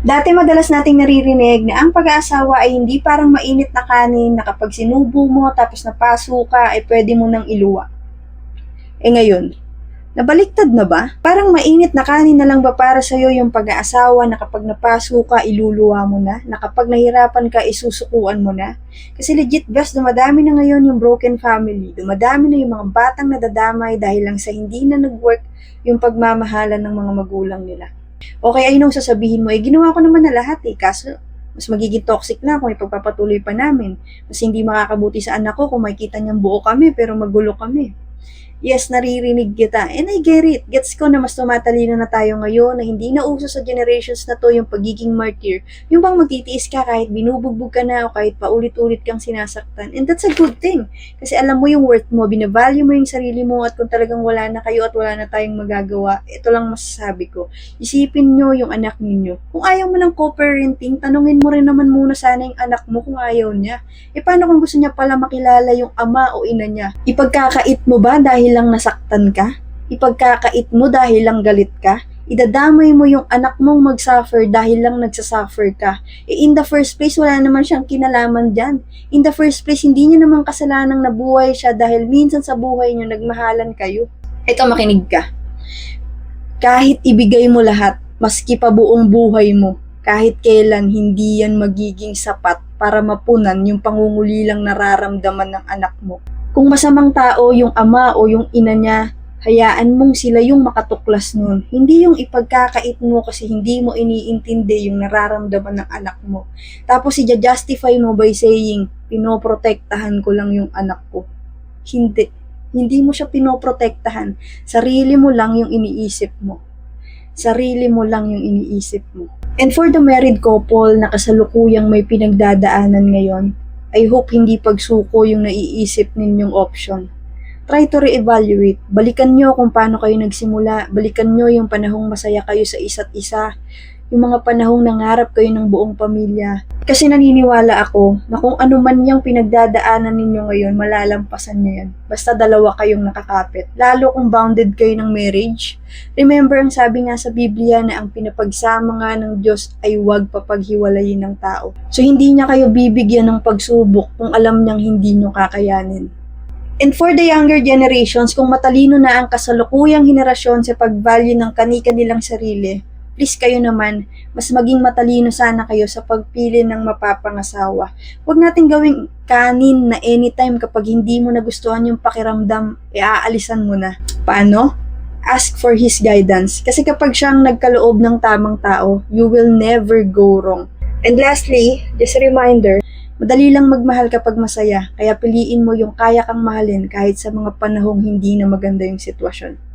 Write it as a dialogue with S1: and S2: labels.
S1: Dati madalas nating naririnig na ang pag-aasawa ay hindi parang mainit na kanin na kapag sinubo mo tapos napaso ka ay pwede mo nang iluwa. Ngayon, nabaliktad na ba? Parang mainit na kanin na lang ba para sa'yo yung pag-aasawa na kapag napaso ka, iluluwa mo na? Na kapag nahirapan ka, isusukuan mo na? Kasi legit best, dumadami na ngayon yung broken family. Dumadami na yung mga batang nadadamay dahil lang sa hindi na nag-work yung pagmamahalan ng mga magulang nila. Okay, I know sasabihin mo, ginawa ko naman na lahat kaso mas magiging toxic na kung ipagpapatuloy pa namin. Mas hindi makakabuti sa anak ko kung makikita niyang buo kami pero magulo kami. Yes, naririnig kita. And I get it. Gets ko na mas tumatalino na tayo ngayon na hindi na uso sa generations na to yung pagiging martyr. Yung bang magtitiis ka kahit binubugbog ka na o kahit paulit-ulit kang sinasaktan. And that's a good thing. Kasi alam mo yung worth mo, binavalue mo yung sarili mo at kung talagang wala na kayo at wala na tayong magagawa, ito lang masasabi ko. Isipin nyo yung anak ninyo. Kung ayaw mo ng co-parenting, tanungin mo rin naman muna sana yung anak mo kung ayaw niya. Paano kung gusto niya pala makilala yung ama o ina niya? Ipagkakait mo ba dahil lang nasaktan ka? Ipagkakait mo dahil lang galit ka? Idadamay mo yung anak mong mag-suffer dahil lang nagsasuffer ka. In the first place, wala naman siyang kinalaman dyan. In the first place, hindi niya naman kasalanang nabuhay siya dahil minsan sa buhay niyo nagmahalan kayo. Ito, makinig ka. Kahit ibigay mo lahat, maski pa buong buhay mo, kahit kailan hindi yan magiging sapat para mapunan yung pangungulilang nararamdaman ng anak mo. Kung masamang tao yung ama o yung ina niya, hayaan mong sila yung makatuklas nun. Hindi yung ipagkakait mo kasi hindi mo iniintindi yung nararamdaman ng anak mo. Tapos i-justify mo by saying, pinoprotektahan ko lang yung anak ko. Hindi. Hindi mo siya pinoprotektahan. Sarili mo lang yung iniisip mo. Sarili mo lang yung iniisip mo. And for the married couple na kasalukuyang may pinagdadaanan ngayon, I hope hindi pagsuko yung naiisip ninyong option. Try to re-evaluate. Balikan nyo kung paano kayo nagsimula. Balikan nyo yung panahong masaya kayo sa isa't isa. Yung mga panahong nangarap kayo ng buong pamilya. Kasi naniniwala ako na kung ano man yung pinagdadaanan ninyo ngayon, malalampasan nyo yan. Basta dalawa kayong nakakapit. Lalo kung bounded kayo ng marriage. Remember, ang sabi nga sa Biblia na ang pinapagsama nga ng Diyos ay huwag papaghiwalayin ng tao. So hindi niya kayo bibigyan ng pagsubok kung alam niyang hindi nyo kakayanin. And for the younger generations, kung matalino na ang kasalukuyang henerasyon sa pag-value ng kani-kanilang sarili, please kayo naman, mas maging matalino sana kayo sa pagpili ng mapapangasawa. Huwag natin gawing kanin na anytime kapag hindi mo nagustuhan yung pakiramdam, aalisan mo na. Paano? Ask for His guidance. Kasi kapag siyang nagkaloob ng tamang tao, you will never go wrong. And lastly, just a reminder, madali lang magmahal kapag masaya, kaya piliin mo yung kaya kang mahalin kahit sa mga panahong hindi na maganda yung sitwasyon.